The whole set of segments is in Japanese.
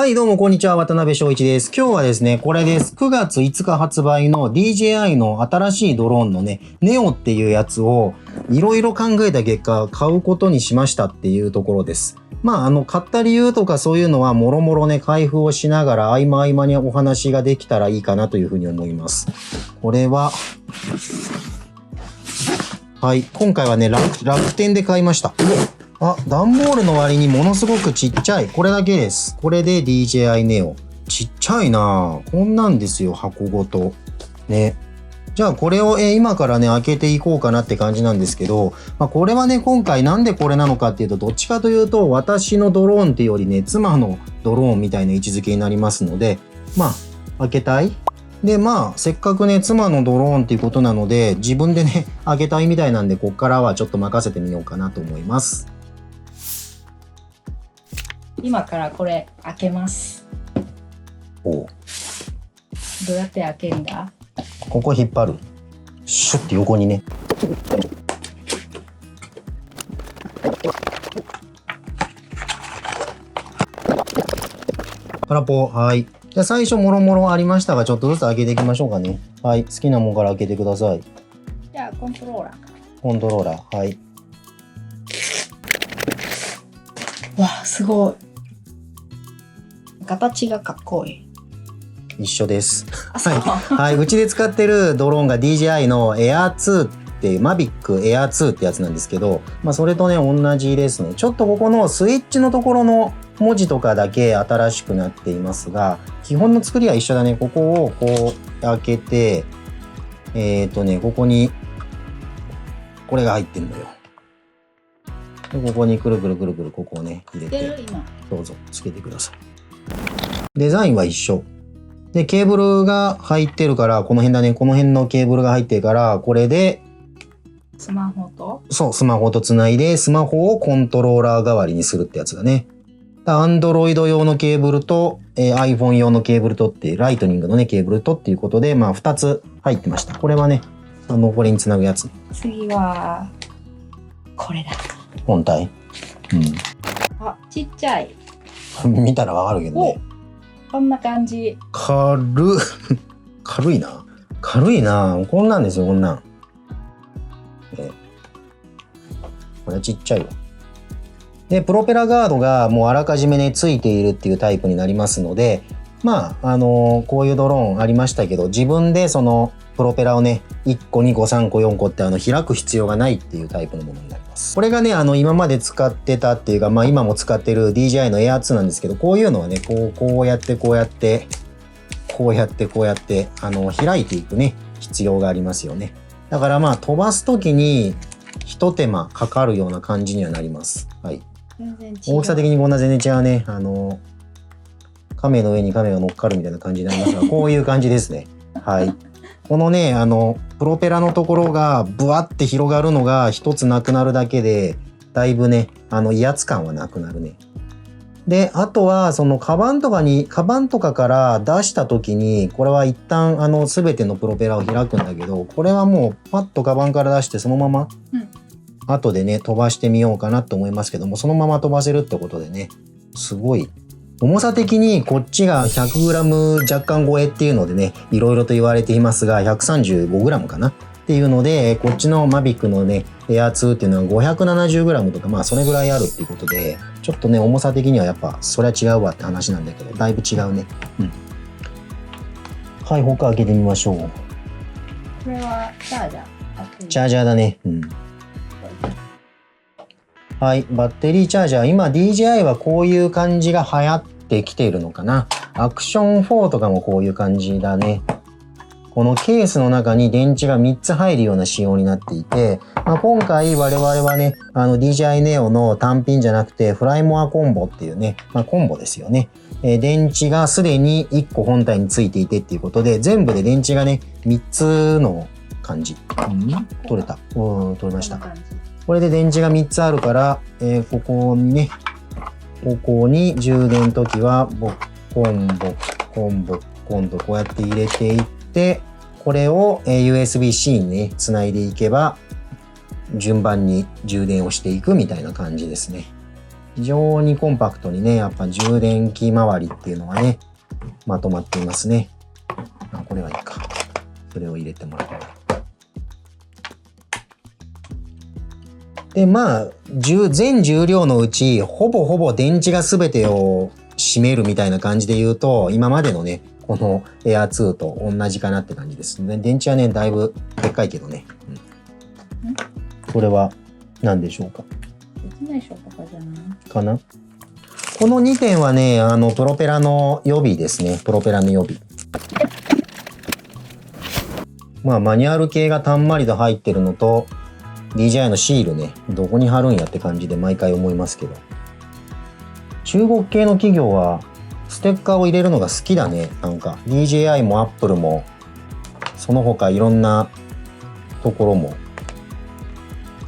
はい、どうもこんにちは。渡辺翔一です。今日はですね、これです。9月5日発売の DJI の新しいドローンのね、ネオっていうやつをいろいろ考えた結果、買うことにしましたっていうところです。買った理由とかそういうのはもろもろね、開封をしながら合間合間にお話ができたらいいかなというふうに思います。これは、はい、今回はね、楽天で買いました。段ボールの割にものすごくちっちゃい。これだけです。これで DJI Neo。ちっちゃいなぁ。こんなんですよ、箱ごと。ね。じゃあこれを今からね、開けていこうかなって感じなんですけど、これはね、今回なんでこれなのかっていうと、どっちかというと、私のドローンっていうよりね、妻のドローンみたいな位置づけになりますので、開けたい。で、せっかくね、妻のドローンっていうことなので、自分でね、開けたいみたいなんで、こっからはちょっと任せてみようかなと思います。今からこれ開けます。おう。どうやって開けるんだ？ここ引っ張る。シュッて横にね。空っぽ。はい。じゃあ最初もろもろありましたが、ちょっとずつ開けていきましょうかね。はい。好きなものから開けてください。じゃあコントローラー。コントローラー。はい。わあ、すごい。形がかっこいい。一緒です。はい。はい。うちで使ってるドローンが DJI の Air 2っていう、Mavic Air 2ってやつなんですけど、それとね、同じですね。ちょっとここのスイッチのところの文字とかだけ新しくなっていますが、基本の作りは一緒だね。ここをこう開けて、ここに、これが入ってんのよ。でここにくるくるくるくるここをね、入れて、どうぞつけてください。デザインは一緒。で、ケーブルが入ってるから、この辺だね。この辺のケーブルが入ってるから、これで、スマホと？そう、スマホとつないで、スマホをコントローラー代わりにするってやつだね。Android 用のケーブルと、iPhone 用のケーブルとっていう、ライトニングのね、ケーブルとっていうことで、2つ入ってました。これはね、これにつなぐやつ。次は、これだ。本体。ちっちゃい。見たらわかるけどね。こんな感じ。軽いな。軽いな。こんなんですよ、こんなん。これちっちゃいわ。で、プロペラガードがもうあらかじめね、ついているっていうタイプになりますので、こういうドローンありましたけど、自分でそのプロペラをね、1個、2個、3個、4個って開く必要がないっていうタイプのものになります。これがね、今まで使ってたっていうか、今も使ってる DJI の Air 2なんですけど、こういうのはね、こうやって、こうやって、こうやって、こうやって、開いていくね、必要がありますよね。だから飛ばすときに、一手間かかるような感じにはなります。はい。全然違う。大きさ的にこんな全然違うね。亀の上に亀が乗っかるみたいな感じになりますが、こういう感じですね。はい。このね、プロペラのところがブワって広がるのが一つなくなるだけで、だいぶね、威圧感はなくなるね。で、あとは、そのカバンとかから出した時に、これは一旦すべてのプロペラを開くんだけど、これはもうパッとカバンから出してそのまま、後でね、飛ばしてみようかなと思いますけども、そのまま飛ばせるってことでね、すごい。重さ的にこっちが 100g 若干超えっていうのでね、いろいろと言われていますが、135g かなっていうので、こっちの Mavic のね、Air 2っていうのは 570g とか、それぐらいあるっていうことで、ちょっとね、重さ的にはやっぱ、そりゃ違うわって話なんだけど、だいぶ違うね。はい、他開けてみましょう。これはチャージャー。チャージャーだね。はい、バッテリーチャージャー。今 DJI はこういう感じが流行ってきているのかな。アクション4とかもこういう感じだね。このケースの中に電池が3つ入るような仕様になっていて、今回我々はね、DJI Neo の単品じゃなくて、フライモアコンボっていうね、コンボですよね。電池がすでに1個本体についていてっていうことで、全部で電池がね、3つの感じ。取れた。取れました。これで電池が3つあるから、ここに充電の時は、コンとこうやって入れていって、これを USB-C にね、つないでいけば、順番に充電をしていくみたいな感じですね。非常にコンパクトにね、やっぱ充電器周りっていうのはね、まとまっていますね。あ、これはいいか。それを入れてもらって。で、まあ、全重量のうち、ほぼ電池が全てを占めるみたいな感じで言うと、今までのね、この Air2 と同じかなって感じですね。電池はね、だいぶでっかいけどね。これは何でしょうか。説明書とかじゃないかな。この2点はね、プロペラの予備ですね。プロペラの予備。まあ、マニュアル系がたんまりと入ってるのと、DJI のシールね、どこに貼るんやって感じで毎回思いますけど。中国系の企業は、ステッカーを入れるのが好きだね。なんか、DJI も Apple も、その他いろんなところも、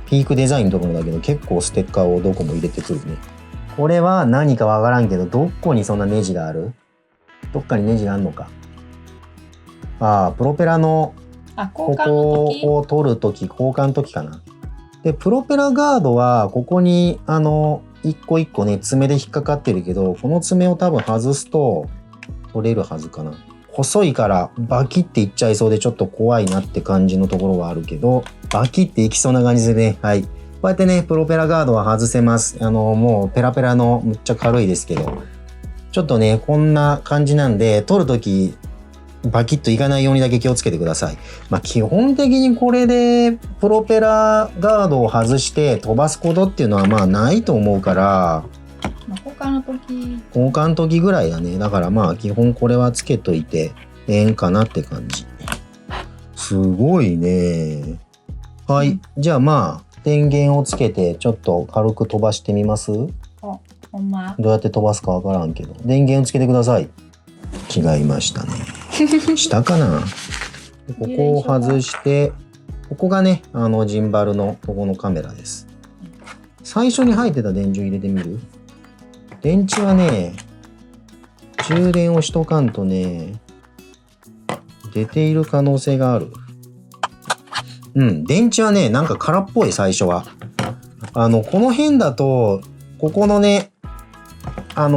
ピークデザインのところだけど、結構ステッカーをどこも入れてくるね。これは何かわからんけど、どこにそんなネジがある？どっかにネジがあるのか。ああ、プロペラの、ここを取るとき、交換のときかな。で、プロペラガードは、ここに、一個一個ね、爪で引っかかってるけど、この爪を多分外すと、取れるはずかな。細いから、バキっていっちゃいそうで、ちょっと怖いなって感じのところはあるけど、バキっていきそうな感じでね、はい。こうやってね、プロペラガードは外せます。もう、ペラペラの、むっちゃ軽いですけど、ちょっとね、こんな感じなんで、取るとき、バキッといかないようにだけ気をつけてください。まあ基本的にこれでプロペラガードを外して飛ばすことっていうのはまあないと思うから、交換の時ぐらいだね。だからまあ基本これはつけといてええんかなって感じ。すごいね。はい。じゃあまあ電源をつけてちょっと軽く飛ばしてみます？ほんま。どうやって飛ばすかわからんけど。電源をつけてください。違いましたね。下かな。ここを外して、ここがね、ジンバルのここのカメラです。最初に入ってた電池を入れてみる？電池はね、充電をしとかんとね、出ている可能性がある。うん、電池はね、なんか空っぽい、最初は。この辺だと、ここのね、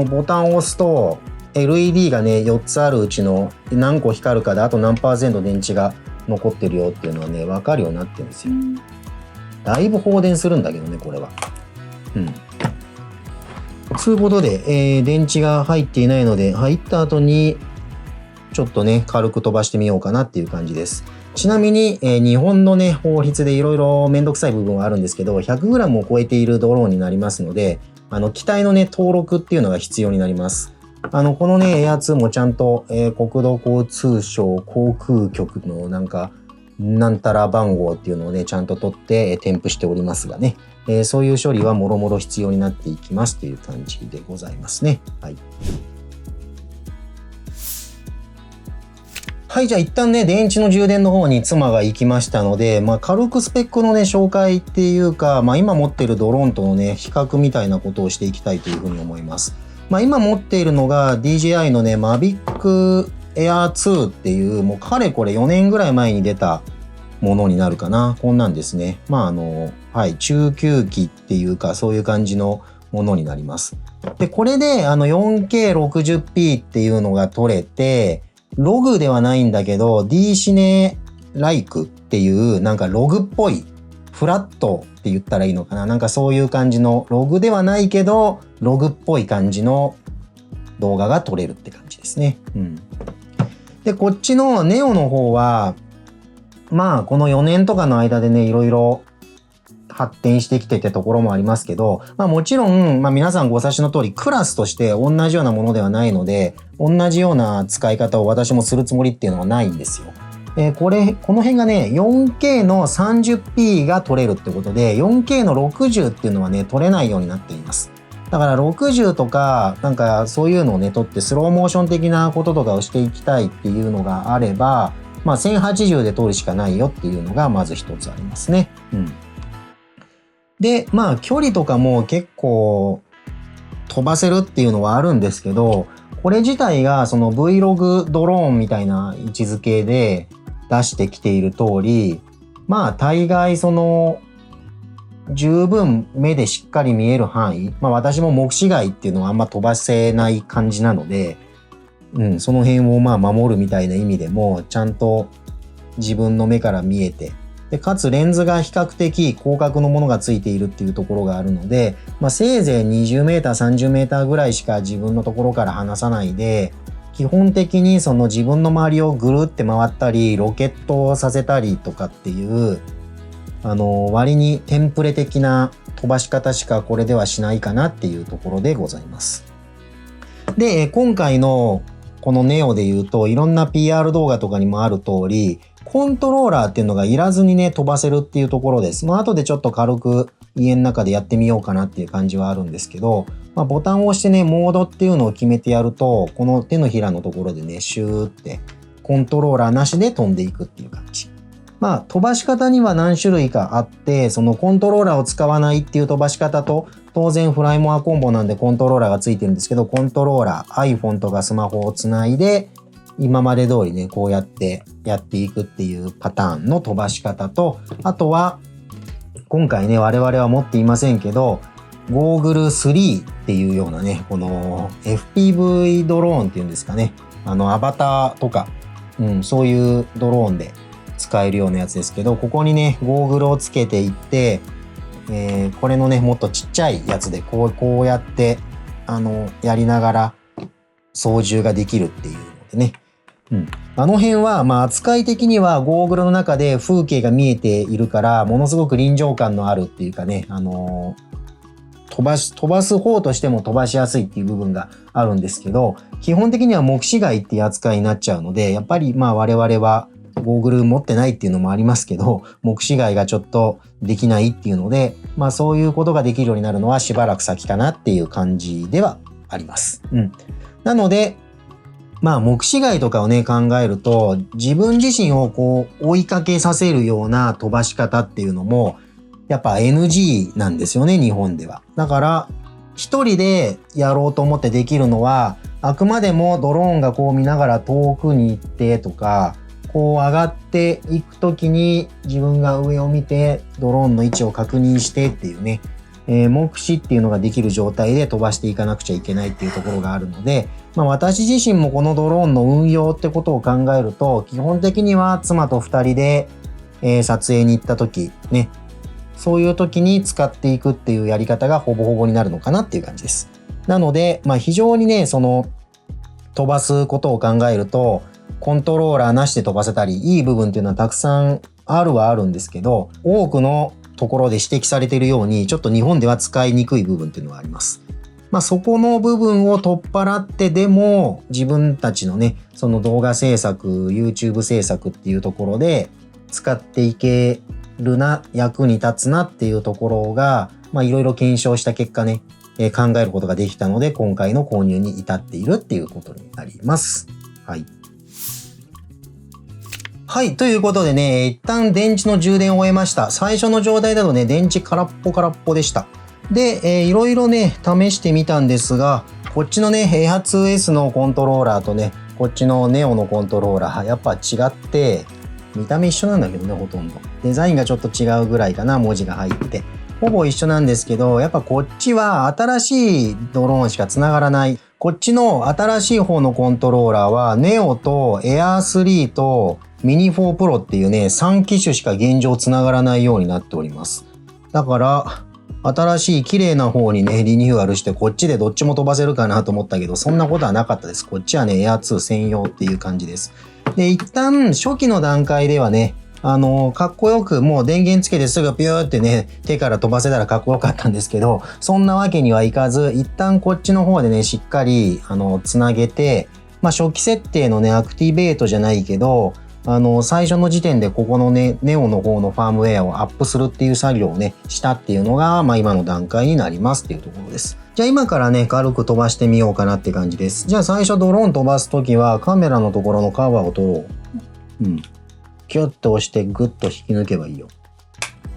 ボタンを押すと、LED がね、4つあるうちの何個光るかで、あと何%電池が残ってるよっていうのはね、わかるようになってるんですよ。だいぶ放電するんだけどね、これは。うん。そういうことで、電池が入っていないので、入った後に、ちょっとね、軽く飛ばしてみようかなっていう感じです。ちなみに、日本のね、法律でいろいろめんどくさい部分はあるんですけど、100g を超えているドローンになりますので、機体のね、登録っていうのが必要になります。このね、Air2 もちゃんと、国土交通省航空局のなんたら番号っていうのをね、ちゃんと取って、添付しておりますがね、そういう処理はもろもろ必要になっていきますという感じでございますね。はい。はい、じゃあ一旦ね、電池の充電の方に妻が行きましたので、まあ軽くスペックのね、紹介っていうか、まあ今持っているドローンとのね、比較みたいなことをしていきたいというふうに思います。まあ今持っているのが DJI のね、Mavic Air 2っていう、もうかれこれ4年ぐらい前に出たものになるかな。こんなんですね。まあはい、中級機っていうか、そういう感じのものになります。で、これで4K60p っていうのが撮れて、ログではないんだけど、D シネライクっていうなんかログっぽい、フラットって言ったらいいのかな。なんかそういう感じの、ログではないけど、ログっぽい感じの動画が撮れるって感じですね。うん。で、こっちのネオの方は、まあこの4年とかの間でね、いろいろ発展してきててところもありますけど、まあもちろん、まあ皆さんご察しの通り、クラスとして同じようなものではないので、同じような使い方を私もするつもりっていうのはないんですよ。この辺がね、4K の 30p が撮れるってことで、4K の60っていうのはね、撮れないようになっています。だから60とか、なんかそういうのをね、撮ってスローモーション的なこととかをしていきたいっていうのがあれば、まあ1080で撮るしかないよっていうのがまず一つありますね。うん。で、まあ距離とかも結構飛ばせるっていうのはあるんですけど、これ自体がその Vlog ドローンみたいな位置づけで出してきている通り、まあ大概その十分目でしっかり見える範囲、私も目視外っていうのはあんま飛ばせない感じなので、その辺を守るみたいな意味でもちゃんと自分の目から見えて、でかつレンズが比較的広角のものがついているっていうところがあるので、せいぜい20メーター30メーターぐらいしか自分のところから離さないで、基本的にその自分の周りをぐるって回ったりロケットをさせたりとかっていう割にテンプレ的な飛ばし方しかこれではしないかなっていうところでございます。で、今回のこのネオで言うといろんな PR 動画とかにもある通り、コントローラーっていうのがいらずにね飛ばせるっていうところです。後でちょっと軽く家の中でやってみようかなっていう感じはあるんですけど、ボタンを押してねモードっていうのを決めてやると、この手のひらのところでねシューってコントローラーなしで飛んでいくっていう感じ。飛ばし方には何種類かあって、そのコントローラーを使わないっていう飛ばし方と、当然フライモアコンボなんでコントローラーがついてるんですけど、コントローラー iPhone とかスマホをつないで今まで通りねこうやってやっていくっていうパターンの飛ばし方と、あとは今回ね我々は持っていませんけど、ゴーグル3っていうようなね、この FPV ドローンっていうんですかね、アバターとか、そういうドローンで使えるようなやつですけど、ここにねゴーグルをつけていって、これのねもっとちっちゃいやつでこうやってやりながら操縦ができるっていうのでね、あの辺は扱い的にはゴーグルの中で風景が見えているからものすごく臨場感のあるっていうかね、飛ばす方としても飛ばしやすいっていう部分があるんですけど、基本的には目視外っていう扱いになっちゃうので、やっぱり我々はゴーグル持ってないっていうのもありますけど、目視外がちょっとできないっていうので、そういうことができるようになるのはしばらく先かなっていう感じではあります。なので目視外とかをね考えると、自分自身をこう追いかけさせるような飛ばし方っていうのもやっぱ NG なんですよね、日本では。だから一人でやろうと思ってできるのは、あくまでもドローンがこう見ながら遠くに行ってとか、こう上がっていくときに自分が上を見てドローンの位置を確認してっていうね、目視っていうのができる状態で飛ばしていかなくちゃいけないっていうところがあるので、私自身もこのドローンの運用ってことを考えると、基本的には妻と2人で、撮影に行った時ね、そういう時に使っていくっていうやり方がほぼほぼになるのかなっていう感じです。なので、非常にねその飛ばすことを考えると、コントローラーなしで飛ばせたりいい部分っていうのはたくさんあるはあるんですけど、多くのところで指摘されているようにちょっと日本では使いにくい部分っていうのがあります。そこの部分を取っ払ってでも自分たちのねその動画制作 YouTube 制作っていうところで使っていけるな、役に立つなっていうところがいろいろ検証した結果ね、考えることができたので、今回の購入に至っているっていうことになります。はい、ということでね、一旦電池の充電を終えました。最初の状態だとね、電池空っぽでした。で、いろいろね、試してみたんですが、こっちのね、Air2S のコントローラーとね、こっちの Neo のコントローラー、やっぱ違って、見た目一緒なんだけどね、ほとんど。デザインがちょっと違うぐらいかな、文字が入って。ほぼ一緒なんですけど、やっぱこっちは新しいドローンしか繋がらない。こっちの新しい方のコントローラーは、Neo と Air3 とミニ4 Pro っていうね、3機種しか現状繋がらないようになっております。だから、新しい綺麗な方にね、リニューアルして、こっちでどっちも飛ばせるかなと思ったけど、そんなことはなかったです。こっちはね、Air2 専用っていう感じです。で、一旦初期の段階ではね、かっこよくもう電源つけてすぐピューってね、手から飛ばせたらかっこよかったんですけど、そんなわけにはいかず、一旦こっちの方でね、しっかり、つなげて、初期設定のね、アクティベートじゃないけど、最初の時点でここのね、ネオの方のファームウェアをアップするっていう作業をね、したっていうのが、今の段階になりますっていうところです。じゃあ今からね、軽く飛ばしてみようかなって感じです。じゃあ最初ドローン飛ばすときは、カメラのところのカバーを取ろう。キュッと押してグッと引き抜けばいいよ。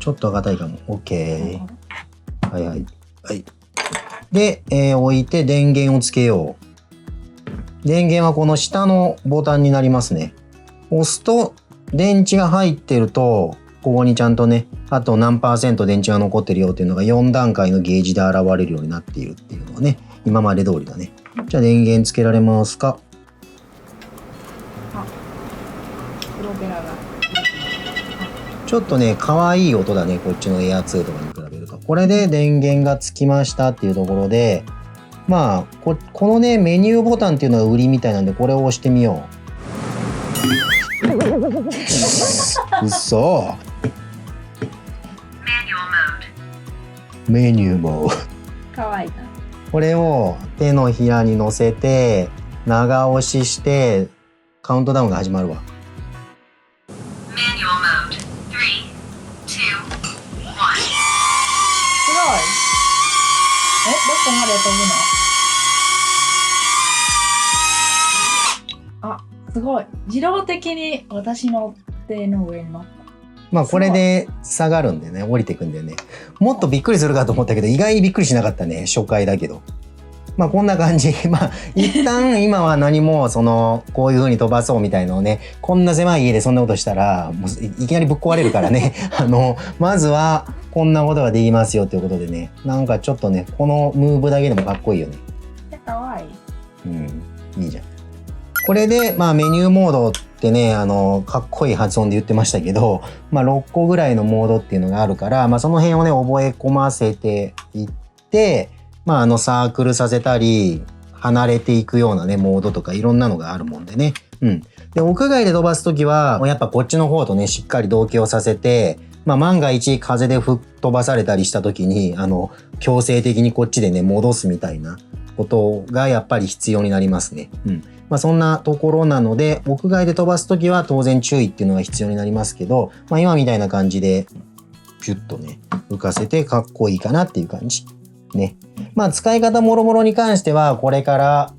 ちょっと硬いかも。OK。はい。で、置いて電源をつけよう。電源はこの下のボタンになりますね。押すと電池が入ってるとここにちゃんとね、あと何%電池が残ってるよっていうのが4段階のゲージで現れるようになっているっていうのはね、今まで通りだね。じゃあ電源つけられますか？プロペラが。ちょっとね、可愛い音だね、こっちの Air2 とかに比べると。これで電源がつきましたっていうところで、まあ、このね、メニューボタンっていうのが売りみたいなんで、これを押してみよう。うそ。メニューモード。かわいいな。これを手のひらに乗せて、長押しして、カウントダウンが始まるわ。どこまで飛ぶの？あ、すごい。自動的に私の手の上に乗った。まあこれで下がるんでね、降りていくんだよね。もっとびっくりするかと思ったけど、意外にびっくりしなかったね、初回だけど。まあこんな感じ。まあ一旦今は何もこういう風に飛ばそうみたいのをね、こんな狭い家でそんなことしたらもういきなりぶっ壊れるからね。まずはこんなことができますよということでね、なんかちょっとね、このムーブだけでもかっこいいよね。かわいい。うん、いいじゃん。これでまあメニューモードってね、かっこいい発音で言ってましたけど、まあ6個ぐらいのモードっていうのがあるから、まあその辺をね、覚え込ませていって、まあサークルさせたり、離れていくようなね、モードとかいろんなのがあるもんでね。うん。で、屋外で飛ばすときは、やっぱこっちの方とね、しっかり同期をさせて、まあ万が一風で吹っ飛ばされたりしたときに、強制的にこっちでね、戻すみたいなことがやっぱり必要になりますね。うん。まあそんなところなので、屋外で飛ばすときは当然注意っていうのが必要になりますけど、まあ今みたいな感じで、ピュッとね、浮かせてかっこいいかなっていう感じ。ね。まあ使い方もろもろに関してはこれから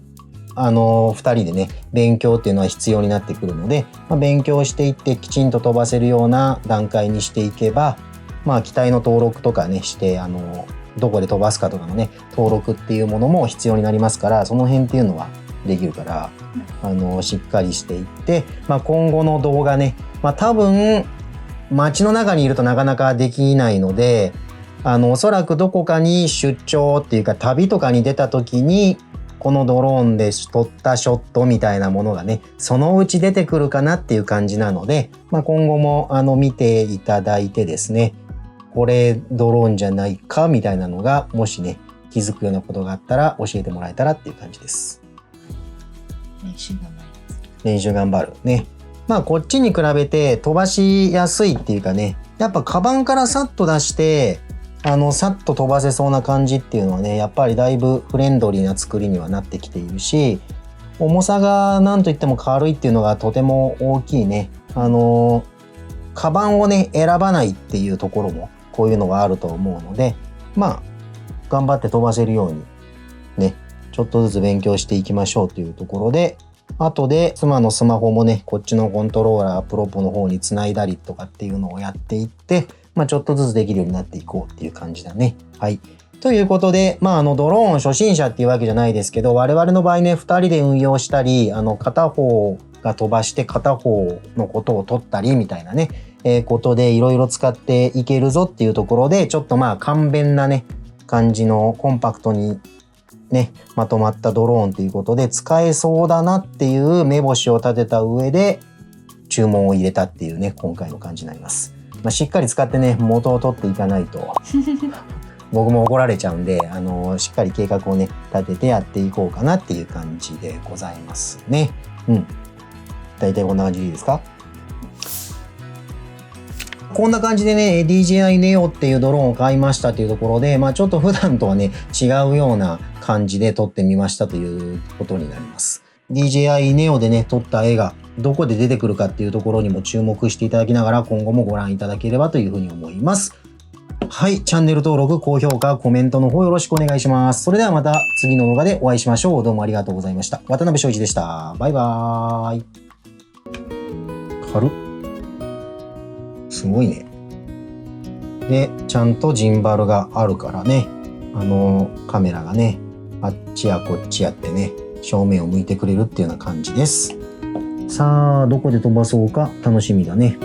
2人でね勉強っていうのは必要になってくるので、まあ、勉強していってきちんと飛ばせるような段階にしていけば、まあ機体の登録とかねしてどこで飛ばすかとかのね登録っていうものも必要になりますから、その辺っていうのはできるからしっかりしていって、まあ、今後の動画ね、まあ、多分街の中にいるとなかなかできないので、おそらくどこかに出張っていうか旅とかに出た時にこのドローンで撮ったショットみたいなものがねそのうち出てくるかなっていう感じなので、まあ、今後も見ていただいてですね、これドローンじゃないかみたいなのがもしね気づくようなことがあったら教えてもらえたらっていう感じです。練習頑張るね。まあこっちに比べて飛ばしやすいっていうかね、やっぱカバンからさっと出してさっと飛ばせそうな感じっていうのはね、やっぱりだいぶフレンドリーな作りにはなってきているし、重さがなんといっても軽いっていうのがとても大きいね。カバンをね、選ばないっていうところもこういうのがあると思うので、まあ、頑張って飛ばせるようにね、ちょっとずつ勉強していきましょうというところで、後で妻のスマホもね、こっちのコントローラー、プロポの方につないだりとかっていうのをやっていって、まあちょっとずつできるようになっていこうっていう感じだね。はい。ということで、まあドローン初心者っていうわけじゃないですけど、我々の場合ね、2人で運用したり、片方が飛ばして片方のことを取ったりみたいなね、ことでいろいろ使っていけるぞっていうところで、ちょっとまあ簡便なね、感じのコンパクトにね、まとまったドローンということで使えそうだなっていう目星を立てた上で注文を入れたっていうね、今回の感じになります。まあ、しっかり使ってね、元を取っていかないと僕も怒られちゃうんで、しっかり計画をね、立ててやっていこうかなっていう感じでございますね。うん。大体こんな感じでいいですか？こんな感じでね、DJI Neo っていうドローンを買いましたっていうところで、まあちょっと普段とはね、違うような感じで撮ってみましたということになります。DJI Neo でね、撮った絵がどこで出てくるかっていうところにも注目していただきながら、今後もご覧いただければというふうに思います。はい、チャンネル登録、高評価、コメントの方よろしくお願いします。それではまた次の動画でお会いしましょう。どうもありがとうございました。渡辺翔一でした。バイバーイ。軽っ。すごいね。で、ちゃんとジンバルがあるからね、カメラがね、あっちやこっちやってね、正面を向いてくれるっていうような感じです。さあ、どこで飛ばそうか楽しみだね。